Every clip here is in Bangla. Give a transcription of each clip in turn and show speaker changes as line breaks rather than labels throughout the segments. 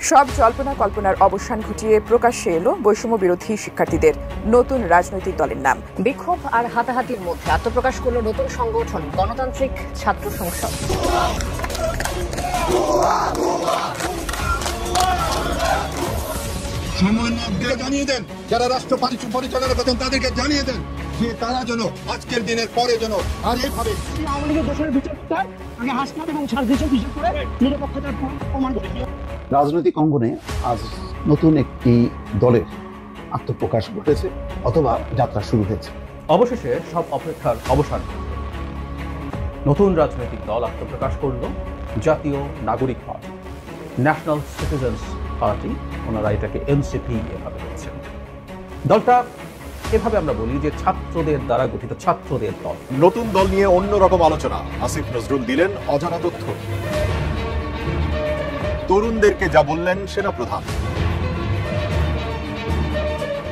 সব জল্পনা কল্পনার অবসান ঘটিয়ে প্রকাশ্যে এলো বৈষম্য বিরোধী শিক্ষার্থীদের নতুন রাজনৈতিক দলের নাম।
বিক্ষোভ আর হাতাহাতির মধ্যে আত্মপ্রকাশ করল নতুন সংগঠন গণতান্ত্রিক ছাত্র সংসদ।
জানিয়ে দেন যারা রাষ্ট্র পরিচালনা করতেন তাদেরকে জানিয়ে দেন যে তারা যেন আজকের দিনের পরে যেন আর এইভাবে
আওয়ামী লীগের দোষের বিচারটা আগে হাসপাতাল এবং সার্ভিসের বিচার করে নিরপেক্ষতার প্রমাণ করে।
রাজনৈতিক অঙ্গনে আজ নতুন একটি দলের আত্মপ্রকাশ ঘটেছে অথবা যাত্রা শুরু হয়েছে।
অবশেষে সব অপেক্ষার অবসান, নতুন রাজনৈতিক দল আত্মপ্রকাশ করল জাতীয় নাগরিক পার্টি, ন্যাশনাল সিটিজেন্স পার্টি। ওনারা এটাকে এনসিপি এভাবে বলছেন। দলটা এভাবে আমরা বলি যে ছাত্রদের দ্বারা গঠিত ছাত্রদের দল।
নতুন দল নিয়ে অন্যরকম আলোচনা। আসিফ নজরুল দিলেন অজানা তথ্য। তরুণদেরকে যা বললেন সেনাপ্রধান।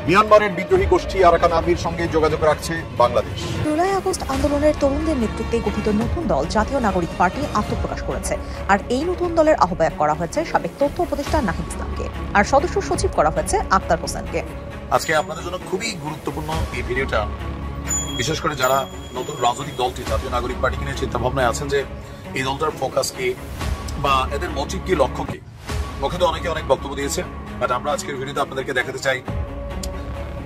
মিয়ানমারের বিদ্রোহী গোষ্ঠী আরাকান আর্মির সঙ্গে যোগাযোগ রাখছে বাংলাদেশ।
জুলাই আগস্ট আন্দোলনের তরুণদের নেতৃত্বে গঠিত নতুন দল জাতীয় নাগরিক পার্টি আত্মপ্রকাশ করেছে। আর এই নতুন দলের আহ্বায়ক করা হয়েছে সাবেক তথ্য উপদেষ্টা নাহিদ ইসলামকে, আর সদস্য সচিব করা হয়েছে আক্তার হোসেনকে।
আজকে আপনাদের জন্য খুবই গুরুত্বপূর্ণ এই ভিডিওটা, বিশেষ করে যারা নতুন রাজনৈতিক দলটি জাতীয় নাগরিক পার্টিকে নিয়ে চিন্তা ভাবনায় আছেন যে এই দলটার ফোকাস কি বা এদের মোটিভ কি, লক্ষ্য কি। মুখে তো অনেকে অনেক বক্তব্য দিয়েছে, বাট আমরা আজকের ভিডিওতে আপনাদেরকে দেখাতে চাই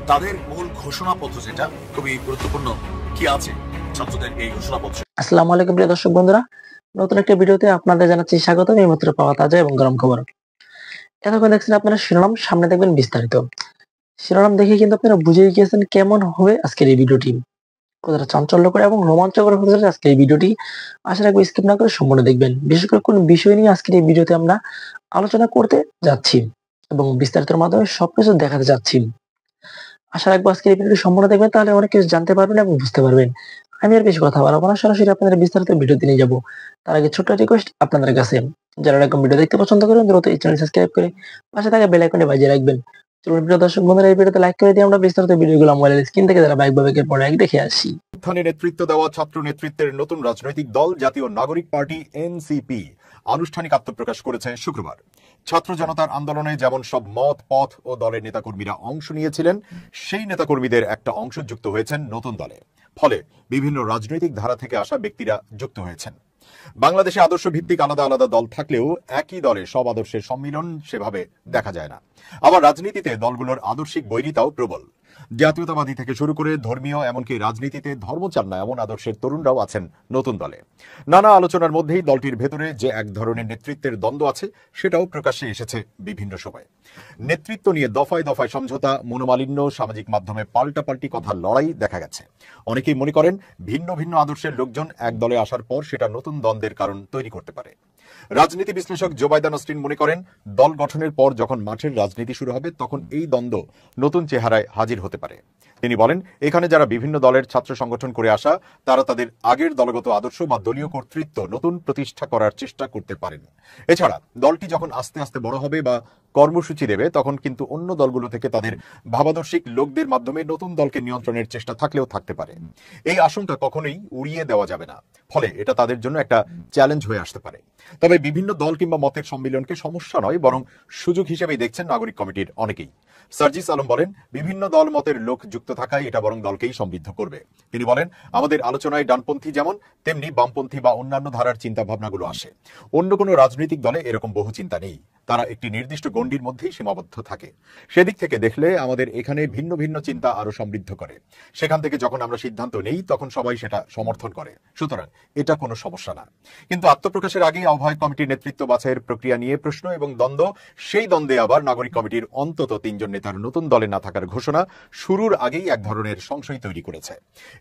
তাদের মূল ঘোষণাপত্র, যেটা খুবই গুরুত্বপূর্ণ, কি আছে ছাত্রদের এই ঘোষণাপত্র।
আসসালামু আলাইকুম প্রিয় দর্শক বন্ধুরা, নতুন একটা ভিডিওতে আপনাদের জানাচ্ছি স্বাগত। এই মাত্র পাওয়া তাজা এবং গরম খবর। এতক্ষণ দেখছেন আপনারা শিরোনাম, সামনে দেখবেন বিস্তারিত। শিরোনাম দেখে কিন্তু আপনারা বুঝেই গিয়েছেন কেমন হবে আজকের এই ভিডিওটি, কতটা চাঞ্চল্যকর এবং রোমাঞ্চকর হতে যাচ্ছে আজকের এই ভিডিওটি। আশা রাখবো স্কিপ না করে সম্পূর্ণ দেখবেন। বিশেষ করে কোন বিষয় নিয়ে আজকের এই ভিডিওতে আমরা আলোচনা করতে যাচ্ছি এবং বিস্তারিতের মাধ্যমে সবকিছু দেখাতে যাচ্ছি। আশা রাখবো আজকের এই ভিডিওটি সম্পূর্ণ দেখবেন, তাহলে অনেক কিছু জানতে পারবেন এবং বুঝতে পারবেন। আমি আর বেশি কথা বলবো না, সরাসরি আপনাদের বিস্তারিত ভিডিওতে নিয়ে যাবো। তার আগে ছোট্ট রিকোয়েস্ট আপনাদের কাছে, যারা এরকম ভিডিও দেখতে পছন্দ করেন দ্রুত এই চ্যানেল সাবস্ক্রাইব করে পাশে থাকা বেল আইকনে বাজিয়ে রাখবেন। চলুন প্রিয় দর্শক বন্ধুরা, এই ভিডিওতে লাইক করে দিয়ে আমরা বিস্তারিত ভিডিওগুলো মোবাইলের স্ক্রিন থেকে যারা বাইক বাবেকের পরে এক দেখে আসি।
উত্থানে নেতৃত্ব দেওয়া ছাত্র নেতৃত্বের নতুন রাজনৈতিক দল জাতীয় নাগরিক পার্টি এনসিপি আনুষ্ঠানিক আত্মপ্রকাশ করেছে শুক্রবার। ছাত্র জনতার আন্দোলনে যেমন সব মত, পথ ও দলের নেতাকর্মীরা অংশ নিয়েছিলেন, সেই নেতাকর্মীদের একটা অংশ যুক্ত হয়েছেন নতুন দলে। ফলে বিভিন্ন রাজনৈতিক ধারা থেকে আসা ব্যক্তিরা যুক্ত হয়েছেন। বাংলাদেশে আদর্শ ভিত্তিক আলাদা আলাদা দল থাকলেও একই দলে সব আদর্শের সম্মিলন সেভাবে দেখা যায় না। আবার রাজনীতিতে দলগুলোর আদর্শিক বৈরিতাও প্রবল। জাতীয়তাবাদী থেকে শুরু করে ধর্মীয়, এমনকি রাজনীতিতে ধর্ম চান না এমন আদর্শের তরুণরাও আছেন নতুন দলে। নানা আলোচনার মধ্যেই দলটির ভেতরে যে এক ধরনের নেতৃত্বের দ্বন্দ্ব আছে সেটাও প্রকাশ্যে এসেছে বিভিন্ন সময়। নেতৃত্ব নিয়ে দফায় দফায় সমঝোতা, মনোমালিন্য, সামাজিক মাধ্যমে পাল্টাপাল্টি কথা, লড়াই দেখা গেছে। অনেকেই মনে করেন ভিন্ন ভিন্ন আদর্শের লোকজন এক দলে আসার পর সেটা নতুন দ্বন্দ্বের কারণ তৈরি করতে পারে। রাজনীতি বিশ্লেষক জোবাইদা নসরিন মনে করেন দল গঠনের পর যখন মাঠের রাজনীতি শুরু হবে তখন এই দ্বন্দ্ব নতুন চেহারায় হাজির হতে পারে। তিনি বলেন, এখানে যারা বিভিন্ন দলের ছাত্র সংগঠন করে আসা তারা তাদের আগের দলগত আদর্শ বা দলীয় কর্তৃত্ব নতুন প্রতিষ্ঠা করার চেষ্টা করতে পারেন। এছাড়া দলটি যখন আস্তে আস্তে বড় হবে বা কর্মসূচি দেবে তখন কিন্তু অন্য দলগুলো থেকে তাদের ভাবাদর্শিক লোকদের মাধ্যমে নতুন দলকে নিয়ন্ত্রণের চেষ্টা থাকলেও থাকতে পারে। এই আশঙ্কা কখনোই উড়িয়ে দেওয়া যাবে না, ফলে এটা তাদের জন্য একটা চ্যালেঞ্জ হয়ে আসতে পারে। তবে বিভিন্ন দল কিংবা মতের সম্মিলনকে সমস্যা নয় বরং সুযোগ হিসেবেই দেখছেন নাগরিক কমিটির অনেকেই। সার্জিস আলম বলেন, বিভিন্ন দল মতের লোক যুক্ত থাকায় এটা বরং দলকেই সমৃদ্ধ করবে। তিনি বলেন, আমাদের আলোচনায় ডানপন্থী যেমন তেমনি বামপন্থী বা অন্যান্য ধারার চিন্তা ভাবনাগুলো আসে। অন্য কোনো রাজনৈতিক দলে এরকম বহু চিন্তা নেই, তারা একটি নির্দিষ্ট গণ্ডির মধ্যেই সীমাবদ্ধ থাকে। সেদিক থেকে দেখলে আমাদের এখানে ভিন্ন ভিন্ন চিন্তা আরো সমৃদ্ধ করে। সেখান থেকে যখন আমরা সিদ্ধান্ত নেই তখন সবাই সেটা সমর্থন করে, সুতরাং এটা কোনো সমস্যা না। কিন্তু আত্মপ্রকাশের আগেই আহ্বায়ক কমিটির নেতৃত্ব বাছাইয়ের প্রক্রিয়া নিয়ে প্রশ্ন এবং দ্বন্দ্ব। সেই দ্বন্দ্বে আবার নাগরিক কমিটির অন্তত 3 জন নেতার নতুন দলে না থাকার ঘোষণা শুরুর আগেই এক ধরনের সংশয় তৈরি করেছে।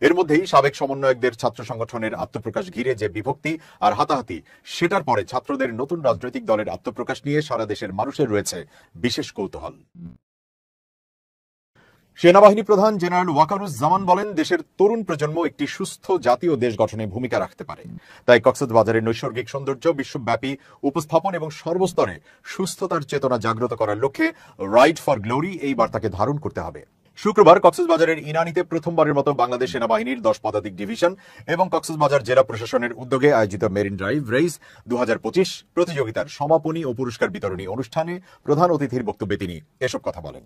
এর মধ্যেই সাবেক সমন্বয়কদের ছাত্র সংগঠনের আত্মপ্রকাশ ঘিরে যে বিভক্তি আর হাতাহাতি, সেটার পরে ছাত্রদের নতুন রাজনৈতিক দলের আত্মপ্রকাশ নিয়ে সারা দেশের মানুষের রয়েছে বিশেষ কৌতূহল। সেনাবাহিনী প্রধান জেনারেল ওয়াকারুজ্জামান বলেন, দেশের তরুণ প্রজন্ম একটি সুস্থ জাতীয় দেশ গঠনে ভূমিকা রাখতে পারে। তাই কক্সবাজারের নৈসর্গিক সৌন্দর্য বিশ্বব্যাপী উপস্থাপন এবং সর্বস্তরে সুস্থতার চেতনা জাগ্রত করার লক্ষ্যে রাইড ফর গ্লোরি এই বার্তাকে ধারণ করতে হবে। শুক্রবার কক্সবাজারের ইনানীতে প্রথমবারের মতো বাংলাদেশ সেনাবাহিনীর 10 পদাতিক ডিভিশন এবং কক্সবাজার জেলা প্রশাসনের উদ্যোগে আয়োজিত মেরিন ড্রাইভ রেস 2025 প্রতিযোগিতার সমাপনী ও পুরস্কার বিতরণী অনুষ্ঠানে প্রধান অতিথির বক্তব্যে তিনি এসব কথা বলেন।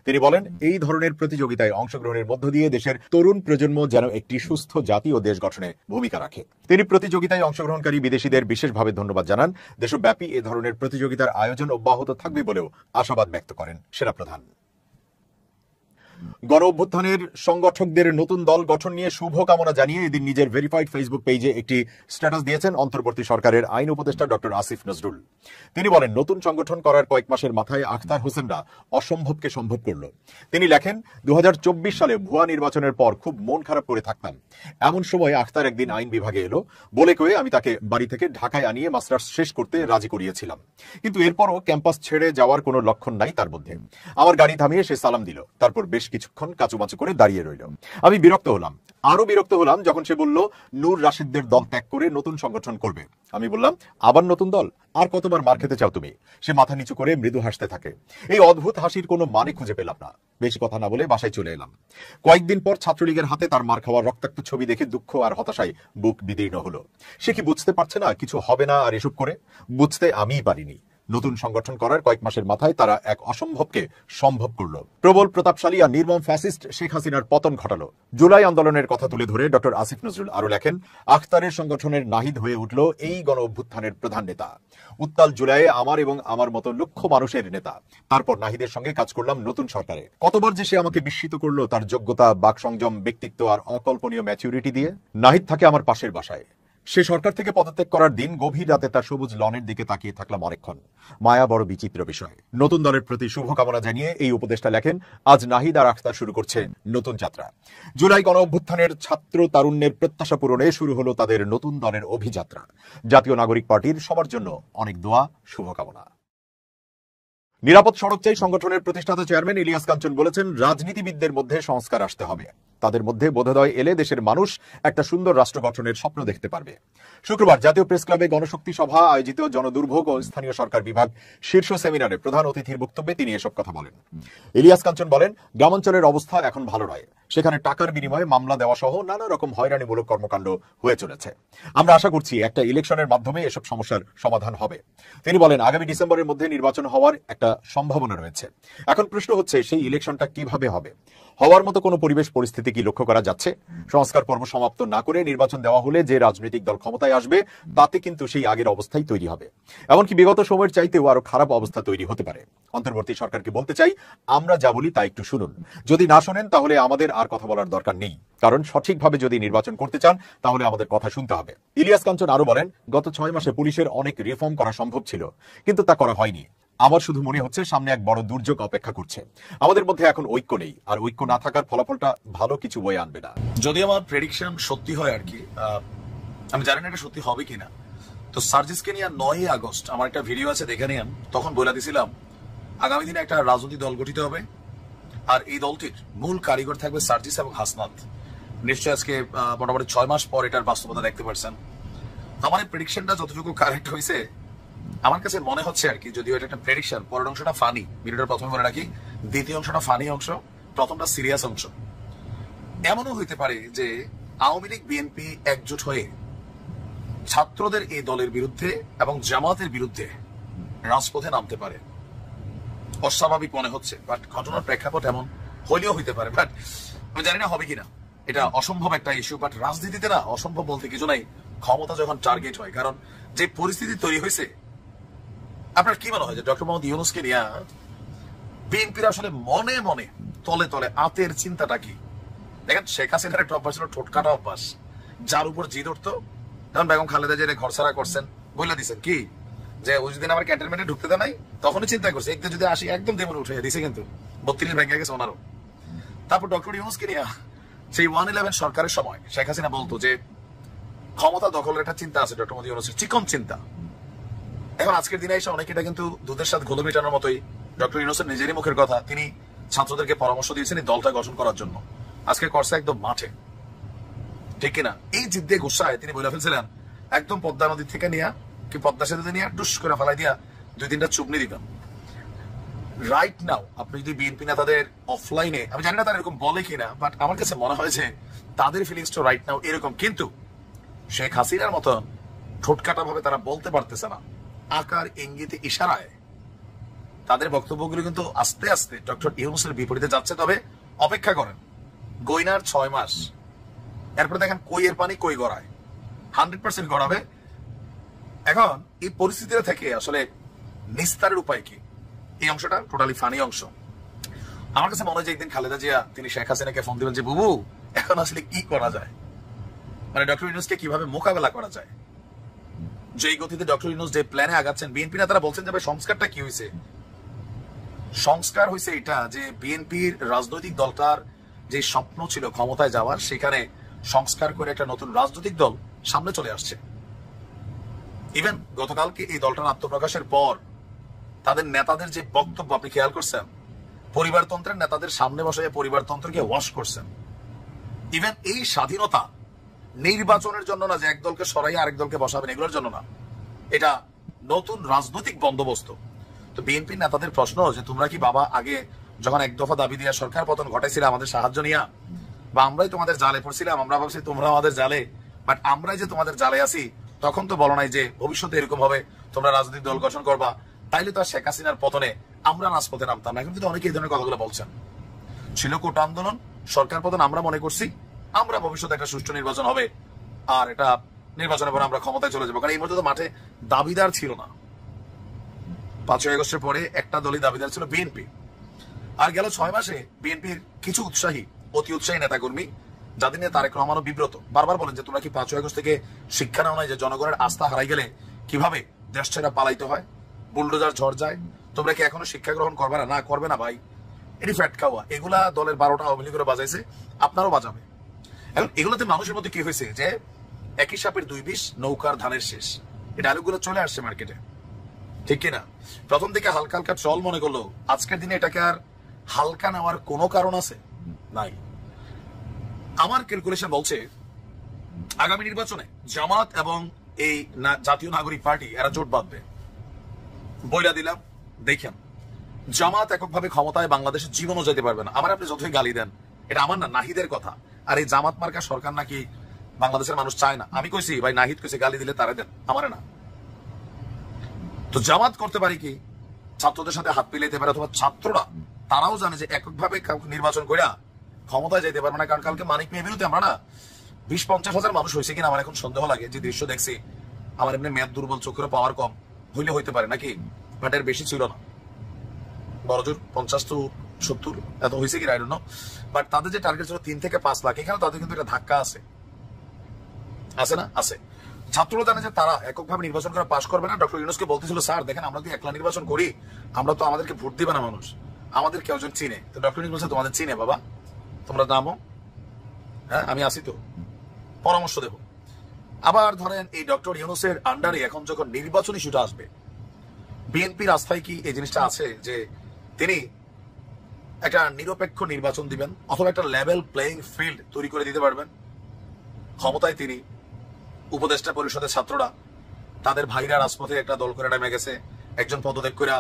তিনি বলেন, এই ধরনের প্রতিযোগিতায় অংশগ্রহণের মধ্য দিয়ে দেশের তরুণ প্রজন্ম যেন একটি সুস্থ জাতি ও দেশ গঠনে ভূমিকা রাখে। তিনি প্রতিযোগিতায় অংশগ্রহণকারী বিদেশিদের বিশেষভাবে ধন্যবাদ জানান। দেশব্যাপী এ ধরনের প্রতিযোগিতার আয়োজন অব্যাহত থাকবে বলেও আশাবাদ ব্যক্ত করেন সেনাপ্রধান। গণ অভ্যুত্থানের সংগঠকদের নতুন দল গঠন নিয়ে শুভকামনা জানিয়ে এদিন নিজের ভেরিফাইড ফেসবুক পেজে একটি স্ট্যাটাস দিয়েছেন অন্তর্বর্তী সরকারের আইন উপদেষ্টা ডক্টর আসিফ নজরুল। তিনি বলেন, নতুন সংগঠন করার কয়েক মাসের মাথায় আখতার হোসেনরা অসম্ভবকে সম্ভব করল। তিনি লেখেন, 2024 সালে ভুয়া নির্বাচনের পর খুব মন খারাপ করে থাকতাম। এমন সময় আখতার একদিন আইন বিভাগে এলো, বলে কয়ে আমি তাকে বাড়ি থেকে ঢাকায় আনিয়ে মাস্টার্স শেষ করতে রাজি করিয়েছিলাম। কিন্তু এরপরও ক্যাম্পাস ছেড়ে যাওয়ার কোনো লক্ষণ নাই তার মধ্যে। আমার গাড়ি থামিয়ে সে সালাম দিল, তারপর বেশ কিছুক্ষণ কাচুমাচু করে দাঁড়িয়ে রইল। আমি বিরক্ত হলাম, আরো বিরক্ত হলাম যখন সে বলল নূর রাশিদদের দল ত্যাগ করে নতুন সংগঠন করবে। আমি বললাম, আবার নতুন দল? আর কতবার মার খেতে চাও তুমি? সে মাথা নিচু করে মৃদু হাসতে থাকে। এই অদ্ভুত হাসির কোনো মানে খুঁজে পেলাম না। বেশি কথা না বলে বাসায় চলে এলাম। কয়েকদিন পর ছাত্রলীগের হাতে তার মার খাওয়ার রক্তাক্ত ছবি দেখে দুঃখ আর হতাশায় বুক বিদীর্ণ হলো। সে কি বুঝতে পারছে না কিছু হবে না আর এসব করে? বুঝতে আমিই পারিনি। নতুন সংগঠন করার কয়েক মাসের মাথায় তারা এক অসম্ভবকে সম্ভব করলো। প্রবল প্রতাপশালী আর নির্মম ফ্যাসিস্ট শেখ হাসিনার পতন ঘটালো। জুলাই আন্দোলনের কথা তুলে ধরে ডক্টর আসিফ নজরুল আরো লেখেন, আখতারের সংগঠনের নাহিদ হয়ে উঠল এই গণ অভ্যুত্থানের প্রধান নেতা। উত্তাল জুলাইয়ে আমার এবং আমার মতো লক্ষ মানুষের নেতা। তারপর নাহিদের সঙ্গে কাজ করলাম নতুন সরকারে। কতবার যে সে আমাকে বিস্মিত করলো তার যোগ্যতা, বাক সংযম, ব্যক্তিত্ব আর অকল্পনীয় ম্যাচুরিটি দিয়ে। নাহিদ থাকে আমার পাশের বাসায়। সে সরকার থেকে পদত্যাগ করার দিন গভীর রাতে তার সবুজ লনের দিকে তাকিয়ে থাকলাম অনেকক্ষণ। মায়া বড় বিচিত্র বিষয়। নতুন দলের প্রতি শুভকামনা জানিয়ে এই উপদেষ্টা লেখেন, আজ নাহিদ আর আখতার শুরু করছে নতুন যাত্রা। জুলাই গণ অভ্যুত্থানের ছাত্র তারুণ্যের প্রত্যাশা পূরণে শুরু হলো তাদের নতুন দলের অভিযাত্রা। জাতীয় নাগরিক পার্টির সবার জন্য অনেক দোয়া, শুভকামনা। নিরাপদ সড়ক চাই সংগঠনের প্রতিষ্ঠাতা চেয়ারম্যান ইলিয়াস কাঞ্চন বলেছেন, রাজনীতিবিদদের মধ্যে সংস্কার আসতে হবে। তাদের মধ্যে বোধোদয় এলে দেশের মানুষ একটা সুন্দর রাষ্ট্র গঠনের স্বপ্ন দেখতে পারবে। শুক্রবার জাতীয় প্রেস ক্লাবে গণশক্তি সভা আয়োজিত জনদুর্ভোগ ও স্থানীয় সরকার বিভাগ শীর্ষ সেমিনারে প্রধান অতিথির বক্তব্যে তিনি এসব কথা বলেন। ইলিয়াস কাঞ্চন বলেন, গ্রামাঞ্চলের অবস্থা এখন ভালো নয়। সেখানে টাকার বিনিময়ে মামলা দেওয়া সহ নানা রকম হয়রানিমূলক কর্মকাণ্ড হয়ে চলেছে। আমরা আশা করছি একটা ইলেকশনের মাধ্যমে এসব সমস্যার সমাধান হবে। তিনি বলেন, আগামী ডিসেম্বরের মধ্যে নির্বাচন হওয়ার একটা সম্ভাবনা রয়েছে। এখন প্রশ্ন হচ্ছে, সেই ইলেকশনটা কিভাবে হবে? হওয়ার মতো কোনো পরিবেশ পরিস্থিতি কি লক্ষ্য করা যাচ্ছে? সংস্কার পর্ব সমাপ্ত না করে নির্বাচন দেওয়া হলে যে রাজনৈতিক দল ক্ষমতায় আসবে তাতে কিন্তু সেই আগের অবস্থাই তৈরি হবে। এমনকি বিগত সময়ের চাইতেও আরো খারাপ অবস্থা তৈরি হতে পারে। অন্তর্বর্তী সরকারকে বলতে চাই, আমরা যা বলি তা একটু শুনুন। যদি না শোনেন তাহলে আমাদের আর কথা বলার দরকার নেই, কারণ সঠিকভাবে যদি নির্বাচন করতে চান তাহলে আমাদের কথা শুনতে হবে। ইলিয়াস কাঞ্চন আরো বলেন, গত 6 মাসে পুলিশের অনেক রিফর্ম করা সম্ভব ছিল, কিন্তু তা করা হয়নি। আমার শুধু মনে হচ্ছে সামনে এক বড় দুর্যোগ অপেক্ষা করছে। আমাদের মধ্যে এখন ঐক্য নেই, আর ঐক্য না থাকার ফলাফলটা ভালো কিছু বয়ে আনবে না।
যদি আমার প্রেডিকশন সত্যি হয় আর কি, আমি জানি না এটা সত্যি হবে কিনা। তো সার্জিসকে নিয়ে 9 আগস্ট আমার একটা ভিডিও আছে, দেখে নিন। তখন বলে দিয়েছিলাম আগামী দিনে একটা রাজনৈতিক দল গঠিত হবে, আর এই দলটির মূল কারিগর থাকবে সার্জিস এবং হাসনাত। নিশ্চয় আজকে মোটামুটি 6 মাস পর এটার বাস্তবতা দেখতে পারছেন। আমার এই প্রেডিকশনটা যতটুকু কারেক্ট হয়েছে আমার কাছে মনে হচ্ছে আর কি, যদিও এটা একটা প্রেডিকশন। পরের অংশটা ফানি, ভিডিওটার প্রথমে বলে রাখি, দ্বিতীয় অংশটা ফানি অংশ, প্রথমটা সিরিয়াস অংশ। এমনও হইতে পারে যে আওয়ামী লীগ বিএনপি একজোট হয়ে ছাত্রদের এই দলের বিরুদ্ধে এবং জামাতের বিরুদ্ধে রাজপথে নামতে পারে। অস্বাভাবিক মনে হচ্ছে, বাট ঘটনার প্রেক্ষাপট এমন হইলেও হইতে পারে। বাট আমি জানি না হবে কিনা, এটা অসম্ভব একটা ইস্যু। বাট রাজনীতিতে না অসম্ভব বলতে কিছু নাই, ক্ষমতা যখন টার্গেট হয়। কারণ যে পরিস্থিতি তৈরি হয়েছে, আপনার কি মনে হয় যে ডক্টর মোহাম্মদ ইউনূসকে নিয়ে বিএনপির আসলে মনে মনে তলে তলে আতের চিন্তাটা কি? দেখেন, শেখ হাসিনার একটা অভ্যাস ছিল ঠোঁটকাটা অভ্যাস, যার উপর জিদ উঠতো। তখন বেগম খালেদা জিয়া ঘর ছাড়া করছেন, বলে দিচ্ছেন কি যে ওই যদি আমার ক্যান্টনমেন্টে ঢুকতে দেয় নাই, তখনই চিন্তা করছে একদিন যদি আসি একদম দেমন উঠে দিছে, কিন্তু 32 ভেঙে গেছে ওনারও। তারপর ডক্টর ইউনূসকে নিয়ে সেই 111 সরকারের সময় শেখ হাসিনা বলতো যে ক্ষমতা দখলের একটা চিন্তা আছে ডক্টর মোহাম্মদ ইউনূসের, চিকন চিন্তা। এখন আজকের দিনে এসে অনেকে এটা কিন্তু দুধের সাথে ঘোল মেটানোর মতোই। ডক্টর ইউনূসের নিজেরই মুখের কথা, তিনি ছাত্রদেরকে পরামর্শ দিয়েছেন এই দলটা গঠন করার জন্য। আজকে করছে একদম মাঠে, ঠিক কিনা? এই জিদ্দে গুসায় তিনি বলে ফেলছিলেন একদম পদ্মা নদীর থেকে নিয়ে কি পদ্মা সেতুতে নিয়ে টুস করে ফেলাই দিয়া 2-3টা চুবনি দিবেন। রাইট নাও আপনি যদি বিএনপি নেতাদের অফলাইনে, আমি জানি না তারা এরকম বলে কিনা, বাট আমার কাছে মনে হয় যে তাদের ফিলিংসটা রাইট নাও এরকম। কিন্তু শেখ হাসিনার মতন ঠোঁটকাটা ভাবে তারা বলতে পারতেছে না, আকার ইঙ্গিতে ইশারায় তাদের বক্তব্যগুলো কিন্তু আস্তে আস্তে ডক্টর ইউনূসের বিপরীতে যাচ্ছে। তবে অপেক্ষা করেন, গয়নার 6 মাস, এরপরে দেখেন কই এর পানি কই গড়ায়, 100% গড়াবে। এখন এই পরিস্থিতিটা থেকে আসলে নিস্তারের উপায় কি, এই অংশটা টোটালি ফানি অংশ। আমার কাছে মনে হয় যে একদিন খালেদা জিয়া তিনি শেখ হাসিনাকে ফোন দিবেন যে বুবু এখন আসলে কি করা যায়, মানে ডক্টর ইউনূসকে কিভাবে মোকাবেলা করা যায়। যেই গতিতে ডক্টর ইউনূস যে প্ল্যানে আগাচ্ছেন, বিএনপি নেতারা বলছেন যে ভাই সংস্কারটা কি হয়েছে, সংস্কার হয়েছে এটা যে বিএনপির রাজনৈতিক দলটার যে স্বপ্ন ছিল ক্ষমতায় যাওয়ার, সেখানে সংস্কার করে একটা নতুন রাজনৈতিক দল সামনে চলে আসছে। ইভেন গতকালকে এই দলটার আত্মপ্রকাশের পর তাদের নেতাদের যে বক্তব্য আপনি খেয়াল করছেন, পরিবারতন্ত্রের নেতাদের সামনে বসে পরিবারতন্ত্রকে ওয়াশ করছেন। ইভেন এই স্বাধীনতা নির্বাচনের জন্য না, যে এক দলকে সরাই আরেক দলকে বসাবেন এগুলোর জন্য না, এটা নতুন রাজনৈতিক বন্দোবস্ত। তো বিএনপি নেতাদের প্রশ্ন যে তোমরা কি বাবা আগে যখন এক দফা দাবি দিয়া সরকার পতন ঘটাইছিল আমাদের সাহায্য নিয়া, বা আমরাই তোমাদের জালে পড়ছিলাম, আমরা ভাবছি তোমরা আমাদের জালে, বাট আমরাই যে তোমাদের জালে আছি, তখন তো বলো নাই যে ভবিষ্যতে এরকম হবে তোমরা রাজনৈতিক দল গঠন করবা, তাইলে তো আর শেখ হাসিনার পতনে আমরা রাজপথে নামতাম না। এখন কিন্তু অনেকে এই ধরনের কথাগুলো বলছেন। ছিল কোটা আন্দোলন, সরকার পতন আমরা মনে করছি, আমরা ভবিষ্যতে একটা সুষ্ঠু নির্বাচন হবে, আর এটা নির্বাচনের পর আমরা ক্ষমতায় চলে যাবো। কারণ এই মুহূর্তে তো মাঠে দাবিদার ছিল না। 5ই আগস্টের পরে একটা দলই দাবিদার ছিল, বিএনপি। আর গেল 6 মাসে বিএনপির কিছু উৎসাহী, অতি উৎসাহী নেতাকর্মী, যাদের নিয়ে তারেক রহমানও বিব্রত, বারবার বলেন যে তোমরা কি 5ই আগস্ট থেকে শিক্ষা নাও নাই যে জনগণের আস্থা হারাই গেলে কিভাবে দেশ ছেড়ে পালাইতে হয়, বুলডোজার ঝড় যায়, তোমরা কি এখনো শিক্ষা গ্রহণ করবে না? না, করবে না ভাই, এটি ফ্যাট খাওয়া। এগুলা দলের 12টা আওয়ামী লীগের বাজাইছে, আপনারও বাজাবে। এখন এগুলোতে মানুষের মধ্যে কি হয়েছে যে একই সাপের 2 বিষ, নৌকার ধানের শেষ, এই ডায়লগুলো চলে আসছে মার্কেটে, ঠিক কিনা? প্রথম দিকে হালকা হালকা চল মনে করলো, আজকের দিনে এটাকে আর হালকা নেওয়ার কোনো কারণ আছে নাই। আমার ক্যালকুলেশন বলছে আগামী নির্বাচনে জামাত এবং এই জাতীয় নাগরিক পার্টি এরা জোট বাঁধবে। বইলা দিলাম, দেখেন জামাত এককভাবে ক্ষমতায় বাংলাদেশের জীবনও যেতে পারবে না। আমার আপনি যতই গালি দেন, এটা আমার না, নাহিদের কথা। আর এই জামাত মার্কা সরকার নাকি বাংলাদেশের মানুষ চায় না, আমি কইছি ভাই, নাহিদ কইছে গালি দিলে তারা দেন, আমারে না। তো জামাত করতে পারি কি, ছাত্রদের সাথে হাত মিলাইতে পারে, অথবা ছাত্ররা তারাও জানে যে এককভাবে নির্বাচন কইরা ক্ষমতায় যেতে পারবে না। কারণ কালকে মানিক মেয়ের বিরুদ্ধে আমরা না 20-50 হাজার মানুষ হয়েছে কিনা আমার এখন সন্দেহ লাগে। যে দৃশ্য দেখছি, আমার এমনি মেয়াদ দুর্বল, চোখের পাওয়ার কম, হইলে হইতে পারে নাকি, বাট এর বেশি ছিল না, বড়জোর 50 to 70 এত হয়েছে কি আই ডোন্ট নো। বাট তাদের যে টার্গেট ছিল 3 থেকে 5 লাখ, এখানে তাদের কিন্তু একটা ধাক্কা আছে, আছে না? আছে। ছাত্ররা জানে যে তারা এককভাবে নির্বাচন করে পাশ করবে না। ডক্টর ইউনূসকে বলতেছিল, স্যার দেখেন আমরা যদি একলা নির্বাচন করি, আমরা তো আমাদেরকে ভোট দিবে না মানুষ, আমাদের কেউ একজন চিনে। তো ডক্টর ইউনূস বলছে তোমাদের চিনে বাবা, তোমরা নামো, হ্যাঁ আমি আসি, তো পরামর্শ দেব। আবার ধরেন এই ডক্টর ইউনূসের আন্ডারে এখন যখন নির্বাচন ইস্যুটা আসবে, বিএনপির আস্থায় কি এই জিনিসটা আছে যে তিনি একটা নিরপেক্ষ নির্বাচন দিবেন, অথবা একটা লেভেল প্লেইং ফিল্ড তৈরি করে দিতে পারবেন? ক্ষমতায় তিনি, উপদেষ্টা পরিষদের ছাত্ররা, তাদের ভাইরা রাজপথে একটা দল করে নেমে গেছে, একজন পদত্যাগ করে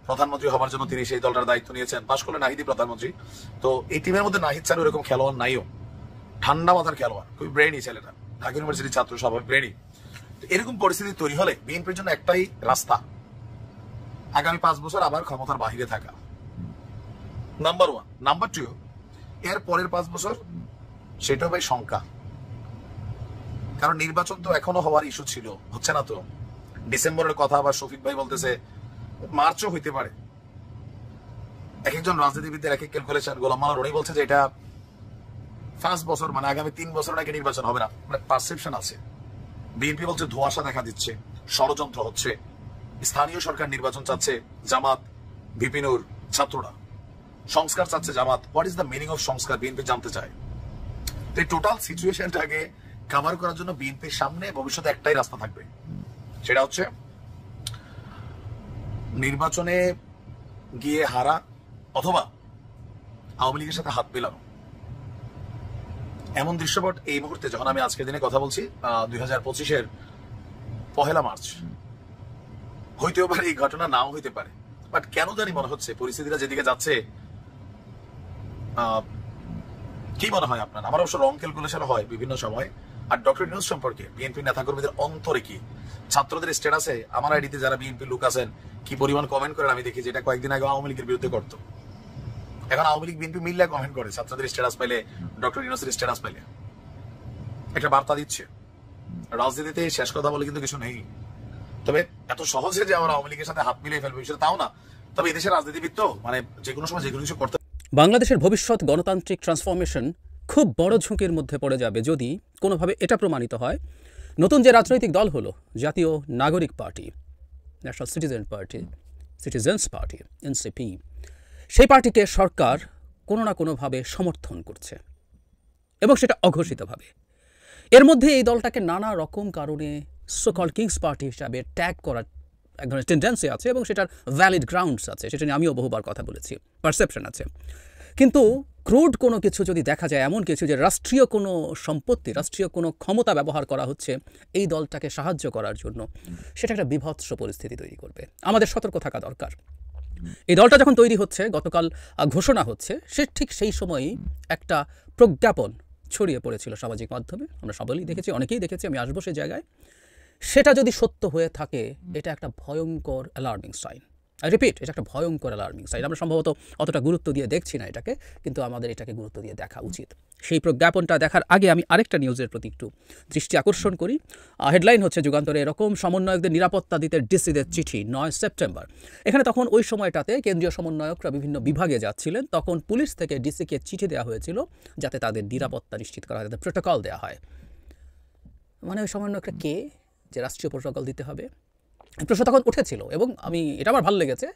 প্রধানমন্ত্রী হবার জন্য তিনি সেই দলটার দায়িত্ব নিয়েছেন, পাশ করলে নাহিদই প্রধানমন্ত্রী। তো এই টিমের মধ্যে নাহিদ ছাড়া এরকম খেলোয়াড় নাইও, ঠান্ডা মাথার খেলোয়াড়, খুবই ব্রেনি ছেলেটা, ঢাকা ইউনিভার্সিটির ছাত্র, স্বাভাবিক ব্রেনি। এরকম পরিস্থিতি তৈরি হলে বিএনপির জন্য একটাই রাস্তা, আগামী 5 বছর আবার ক্ষমতার বাহিরে থাকা, নাম্বার 1। নাম্বার 2, এর পরের 5 বছর সেটা ভাই শঙ্কা। কারণ নির্বাচন তো এখনো হওয়ার ইস্যু ছিল, হচ্ছে না তো। ডিসেম্বরের কথা আবার শফিক ভাই বলতেছে মার্চও হইতে পারে। এক একজন রাজনীতিবিদদের এক এক ক্যালকুলেশন। গোলাম মাওলা রনি বলছে যে এটা 5 বছর, মানে আগামী 3 বছর নাকি নির্বাচন হবে না, মানে পারসেপশন আছে। বিএনপি বলছে ধোঁয়াশা দেখা দিচ্ছে, ষড়যন্ত্র হচ্ছে, স্থানীয় সরকার নির্বাচন চাচ্ছে জামাত, বিপিনুর, ছাত্ররা সংস্কার চাচ্ছে Jamaat. What is the meaning of সংস্কার, বিএনপি জানতে চায়। তো এই টোটাল সিচুয়েশনটাকে কাভার করার জন্য বিএনপির সামনে ভবিষ্যতে একটাই রাস্তা থাকবে, সেটা হচ্ছে নির্বাচনে গিয়ে হারা, অথবা আওয়ামী লীগের সাথে হাত মেলানো। এমন দৃশ্যপট এই মুহূর্তে, যখন আমি আজকের দিনে কথা বলছি 2025-এর 1 মার্চ, হইতেও পারে, এই ঘটনা নাও হইতে পারে, বাট কেন জানি মনে হচ্ছে পরিস্থিতিটা যেদিকে যাচ্ছে, কি মনে হয় আপনার? আমার অবশ্য রং ক্যালকুলেশন হয় বিভিন্ন সময়। আর ডক্টর ইউনূস সম্পর্কে বিএনপি নেতাকর্মীদের অন্তরে কি, ছাত্রদের স্ট্যাটাসে আমার আইডিতে যারা বিএনপি লোক আছেন কি পরিমাণ কমেন্ট করেন আমি দেখি, যেটা কয়েকদিন আগে আওয়ামী লীগের বিরুদ্ধে করতো, এখন আওয়ামী লীগ বিএনপি মিল্লা কমেন্ট করে ছাত্রদের স্ট্যাটাস পাইলে, ডক্টর ইউনূসের স্ট্যাটাস পাইলে। একটা বার্তা দিচ্ছে রাজনীতিতে শেষ কথা বলে কিন্তু কিছু নেই। তবে এত সহজে যে আমরা আওয়ামী লীগের সাথে হাত মিলিয়ে ফেলবো সেটা তাও না। তবে এদেশের রাজনীতিবিদ তো মানে যে কোনো সময় যে কোনো কিছু করতে।
বাংলাদেশের ভবিষ্যৎ গণতান্ত্রিক ট্রান্সফরমেশন খুব বড় ঝুঁকির মধ্যে পড়ে যাবে যদি কোনোভাবে এটা প্রমাণিত হয় নতুন যে রাজনৈতিক দল হলো জাতীয় নাগরিক party, national citizens party NCP, সেই পার্টিকে সরকার কোনো না কোনোভাবে সমর্থন করছে এবং সেটা অঘোষিতভাবে। এর মধ্যে এই দলটাকে নানা রকম কারণে সোকল কিংস পার্টি হিসাবে ট্যাগ করার এক ধরনের টেন্ডেন্সি আছে এবং সেটার ভ্যালিড গ্রাউন্ডস আছে, সেটা নিয়ে আমিও বহুবার কথা বলেছি, পারসেপশন আছে। কিন্তু ক্রুড কোনো কিছু যদি দেখা যায়, এমন কিছু যে রাষ্ট্রীয় কোনো সম্পত্তি, রাষ্ট্রীয় কোনো ক্ষমতা ব্যবহার করা হচ্ছে এই দলটাকে সাহায্য করার জন্য, সেটা একটা বিভৎস পরিস্থিতি তৈরি করবে। আমাদের সতর্ক থাকা দরকার। এই দলটা যখন তৈরি হচ্ছে, গতকাল ঘোষণা হচ্ছে, সে ঠিক সেই সময়ই একটা প্রজ্ঞাপন ছড়িয়ে পড়েছিল সামাজিক মাধ্যমে, আমরা সবাই দেখেছি, অনেকেই দেখেছি, আমি আসবো সেই জায়গায়। সেটা যদি সত্য হয়ে থাকে এটা একটা ভয়ঙ্কর অ্যালার্মিং সাইন। আই রিপিট, এটা একটা ভয়ঙ্কর অ্যালার্মিং সাইন। আমরা সম্ভবত অতটা গুরুত্ব দিয়ে দেখছি না এটাকে, কিন্তু আমাদের এটাকে গুরুত্ব দিয়ে দেখা উচিত। সেই প্রজ্ঞাপনটা দেখার আগে আমি আরেকটা নিউজের প্রতি একটু দৃষ্টি আকর্ষণ করি। হেডলাইন হচ্ছে যুগান্তরে এরকম, সমন্বয়কদের নিরাপত্তা দিতে ডিসিদের চিঠি 9 সেপ্টেম্বর। এখানে তখন ওই সময়টাতে কেন্দ্রীয় সমন্বয়করা বিভিন্ন বিভাগে যাচ্ছিলেন, তখন পুলিশ থেকে ডিসিকে চিঠি দেওয়া হয়েছিল যাতে তাদের নিরাপত্তা নিশ্চিত করা হয়, যাতে প্রোটোকল দেওয়া হয়। মানে ওই সমন্বয়করা কে যে রাষ্ট্রীয় প্রোটোকল দিতে হবে, প্রশ্ন তখন উঠেছিল। এবং এটা আমার ভালো লেগেছে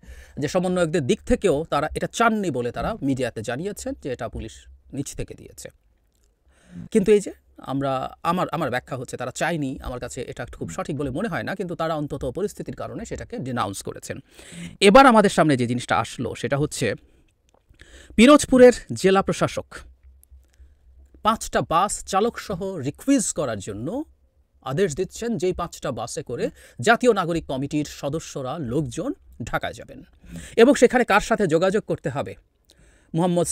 যে সমন্বয়কদের দিক থেকেও তারা এটা চাননি বলে তারা মিডিয়াতে জানিয়েছেন যে এটা পুলিশ নিচ থেকে দিয়েছে। কিন্তু এই যে আমার ব্যাখ্যা হচ্ছে তারা চায়নি, আমার কাছে এটা খুব সঠিক বলে মনে হয় না, কিন্তু তারা অন্তত পরিস্থিতির কারণে সেটাকে ডিনাউন্স করেছেন। এবার আমাদের সামনে যে জিনিসটা আসলো সেটা হচ্ছে পিরোজপুরের জেলা প্রশাসক 5টা বাস চালকসহ রিকুইজ করার জন্য আদেশ দিচ্ছেন, যেই 5টা বাসে করে জাতীয় নাগরিক কমিটির সদস্যরা, লোকজন ঢাকায় যাবেন এবং সেখানে কার সাথে যোগাযোগ করতে হবে, মোহাম্মদ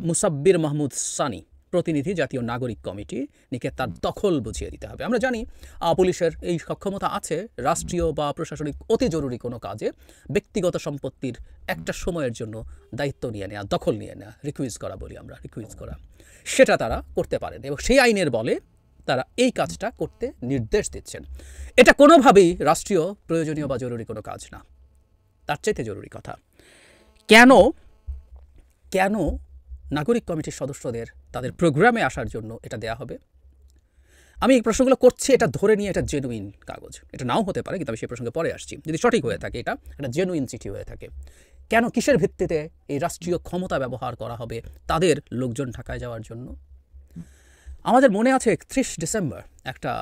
মুসাব্বির মাহমুদ সানি প্রতিনিধি জাতীয় নাগরিক কমিটি নিকে তার দখল বুঝিয়ে দিতে হবে। আমরা জানি পুলিশের এই সক্ষমতা আছে রাষ্ট্রীয় বা প্রশাসনিক অতি জরুরি কোনো কাজে ব্যক্তিগত সম্পত্তির একটা সময়ের জন্য দায়িত্ব নিয়ে নেওয়া, দখল নিয়ে নেওয়া, রিকুইজ করা বলি আমরা, রিকুইজ করা, সেটা তারা করতে পারেন এবং সেই আইনের বলে তারা এই কাজটা করতে নির্দেশ দিচ্ছেন। এটা কোনোভাবেই রাষ্ট্রীয় প্রয়োজনীয় বা জরুরি কোনো কাজ না। তার চাইতে জরুরি কথা, কেন নাগরিক কমিটির সদস্যদের তাদের প্রোগ্রামে আসার জন্য এটা দেয়া হবে? আমি এই প্রশ্নগুলো করছি এটা ধরে নিয়ে এটা জেনুইন কাগজ, এটা নাও হতে পারে, কিন্তু আমি সেই প্রসঙ্গে পরে আসছি। যদি সঠিক হয়ে থাকে, এটা একটা জেনুইন চিঠি হয়ে থাকে, কেন, কিসের ভিত্তিতে এই রাষ্ট্রীয় ক্ষমতা ব্যবহার করা হবে তাদের লোকজন ঢাকায় যাওয়ার জন্য? আমাদের মনে আছে 31 ডিসেম্বর একটা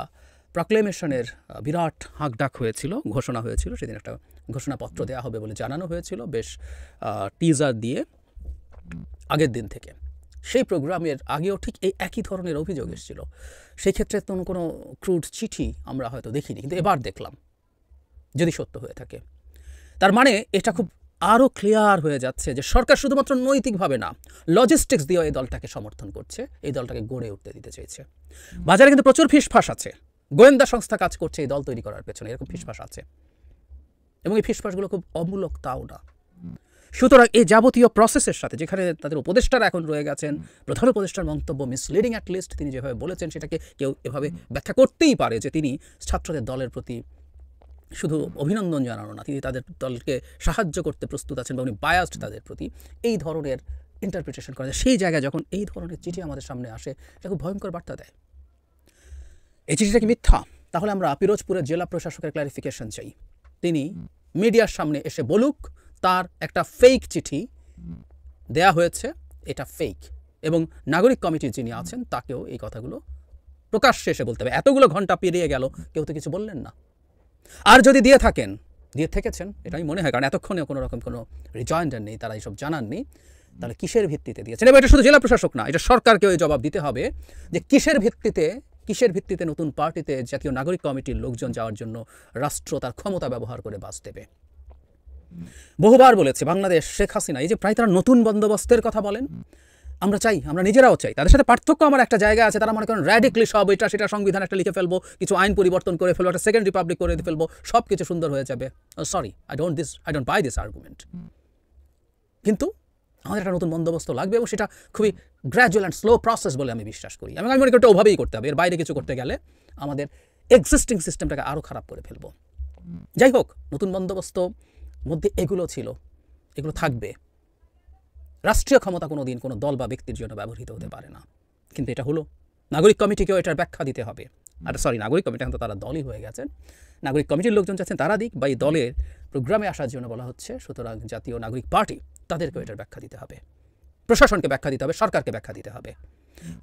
প্রক্লেমেশনের বিরাট হাঁকডাক হয়েছিল, ঘোষণা হয়েছিল, সেদিন একটা ঘোষণাপত্র দেওয়া হবে বলে জানানো হয়েছিল, বেশ টিজার দিয়ে আগের দিন থেকে। সেই প্রোগ্রামের আগেও ঠিক এই একই ধরনের অভিযোগ এসেছিল। সেই ক্ষেত্রে কোনো ক্রুড চিঠি আমরা হয়তো দেখিনি, কিন্তু এবার দেখলাম, যদি সত্য হয়ে থাকে। তার মানে এটা খুব আরও ক্লিয়ার হয়ে যাচ্ছে যে সরকার শুধুমাত্র নৈতিকভাবে না, লজিস্টিক্স দিয়েও এই দলটাকে সমর্থন করছে, এই দলটাকে গড়ে উঠতে দিতে চেয়েছে। বাজারে কিন্তু প্রচুর ফিসফাস আছে, গোয়েন্দা সংস্থা কাজ করছে এই দল তৈরি করার পেছনে, এরকম ফিসফাস আছে এবং এই ফিসফাসগুলো খুব অমূলক তাও না। সুতরাং এই যাবতীয় প্রসেসের সাথে, যেখানে তাদের উপদেষ্টারা এখন রয়ে গেছেন, প্রধান উপদেষ্টার মন্তব্য মিসলিডিং অ্যাটলিস্ট, তিনি যেভাবে বলেছেন সেটাকে কেউ এভাবে ব্যাখ্যা করতেই পারে যে তিনি ছাত্রদের দলের প্রতি শুধু অভিনন্দন জানানো না, তিনি তাদের দলকে সাহায্য করতে প্রস্তুত আছেন বা উনি বায়াসড তাদের প্রতি, এই ধরনের ইন্টারপ্রিটেশন করা যায়। সেই জায়গায় যখন এই ধরনের চিঠি আমাদের সামনে আসে, এটা খুব ভয়ঙ্কর বার্তা দেয়। এই চিঠিটা কি মিথ্যা? তাহলে আমরা পিরোজপুরের জেলা প্রশাসকের ক্লারিফিকেশন চাই। তিনি মিডিয়ার সামনে এসে বলুক তার একটা ফেক চিঠি দেয়া হয়েছে, এটা ফেক, এবং নাগরিক কমিটির যিনি আছেন তাকেও এই কথাগুলো প্রকাশ্যে এসে বলতে হবে। এতগুলো ঘন্টা পেরিয়ে গেল, কেউ তো কিছু বললেন না। আর যদি দিয়ে থেকেছেন, এটা আমি মনে হয়, কারণ এতক্ষণে কোনো রকম কোনো রিজয়েন্ডার নেই, তারা এইসব জানাননি, তাহলে কিসের ভিত্তিতে দিয়েছেন? এবং এটা শুধু জেলা প্রশাসক না, এটা সরকারকেও এই জবাব দিতে হবে যে কিসের ভিত্তিতে নতুন পার্টিতে জাতীয় নাগরিক কমিটির লোকজন যাওয়ার জন্য রাষ্ট্র তার ক্ষমতা ব্যবহার করে বাস দেবে। বহুবার বলেছে বাংলাদেশ শেখ হাসিনা এই যে প্রায় তারা নতুন বন্দোবস্তের কথা বলেন, আমরা চাই, আমরা নিজেরাও চাই। তাদের সাথে পার্থক্য আমার একটা জায়গা আছে, তারা মনে করেন র্যাডিক্যালি সব এটা সেটা সংবিধান একটা লিখে ফেলবো, কিছু আইন পরিবর্তন করে ফেলবো, একটা সেকেন্ড রিপাবলিক করে ফেলবো, সব কিছু সুন্দর হয়ে যাবে। Sorry, I don't by this argument. কিন্তু আমাদের একটা নতুন বন্দোবস্ত লাগবে এবং সেটা খুবই গ্র্যাজুয়াল অ্যান্ড স্লো প্রসেস বলে আমি বিশ্বাস করি। আমি মনে করি ওভাবেই করতে হবে, এর বাইরে কিছু করতে গেলে আমাদের এক্সিস্টিং সিস্টেমটাকে আরও খারাপ করে ফেলবো। যাই হোক, নতুন বন্দোবস্ত মধ্যে এগুলো ছিল, এগুলো থাকবে। রাষ্ট্রীয় ক্ষমতা কোনো দিন কোনো দল বা ব্যক্তির জন্য ব্যবহৃত হতে পারে না, কিন্তু এটা হলো। নাগরিক কমিটিকেও এটার ব্যাখ্যা দিতে হবে। নাগরিক কমিটি এখন তো তারা দলই হয়ে গেছেন, নাগরিক কমিটির লোকজন চাচ্ছেন তারা দিক, বা এই দলের প্রোগ্রামে আসার জন্য বলা হচ্ছে। সুতরাং জাতীয় নাগরিক পার্টি তাদেরকেও এটার ব্যাখ্যা দিতে হবে, প্রশাসনকে ব্যাখ্যা দিতে হবে, সরকারকে ব্যাখ্যা দিতে হবে।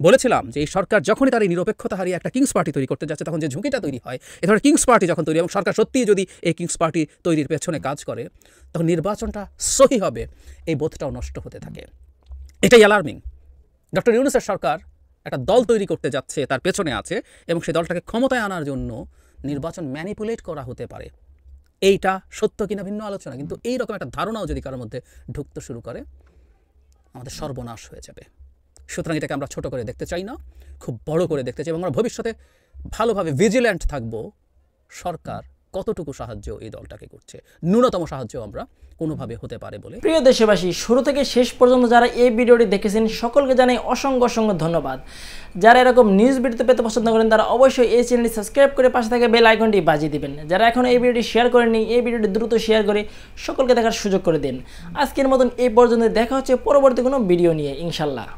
বলেছিলাম যে এই সরকার যখনই তার এই নিরপেক্ষতা হারিয়ে একটা কিংস পার্টি তৈরি করতে যাচ্ছে, তখন যে ঝুঁকিটা তৈরি হয়, এ ধরনের কিংস পার্টি যখন তৈরি, এবং সরকার সত্যিই যদি এই কিংস পার্টি তৈরির পেছনে কাজ করে, তখন নির্বাচনটা সহি হবে, এই বোধটাও নষ্ট হতে থাকে। এটাই অ্যালার্মিং। ডক্টর ইউনূসের সরকার একটা দল তৈরি করতে যাচ্ছে, তার পেছনে আছে, এবং সেই দলটাকে ক্ষমতায় আনার জন্য নির্বাচন ম্যানিপুলেট করা হতে পারে। এইটা সত্য কিনা ভিন্ন আলোচনা, কিন্তু এইরকম একটা ধারণাও যদি কারোর মধ্যে ঢুকতে শুরু করে, আমাদের সর্বনাশ হয়ে যাবে। সুতরাং এটাকে আমরা ছোট করে দেখতে চাই না, খুব বড় করে দেখতে চাই, এবং আমরা ভবিষ্যতে ভালোভাবে ভিজিল্যান্ট থাকবো সরকার কতটুকু সাহায্য এই দলটাকে করছে। ন্যূনতম সাহায্য আমরা কোনোভাবে হতে পারে বলে।
প্রিয় দেশবাসী, শুরু থেকে শেষ পর্যন্ত যারা এই ভিডিওটি দেখেছেন সকলকে জানাই অসংখ্য অসংখ্য ধন্যবাদ। যারা এরকম নিউজ ভিডিও পেতে পছন্দ করেন তারা অবশ্যই এই চ্যানেলটি সাবস্ক্রাইব করে পাশে থাকা বেল আইকনটি বাজিয়ে দিবেন। যারা এখন এই ভিডিওটি শেয়ার করেননি, এই ভিডিওটি দ্রুত শেয়ার করে সকলকে দেখার সুযোগ করে দিন। আজকের মতন এই পর্যন্ত, দেখা হচ্ছে পরবর্তী কোনো ভিডিও নিয়ে ইনশাল্লাহ।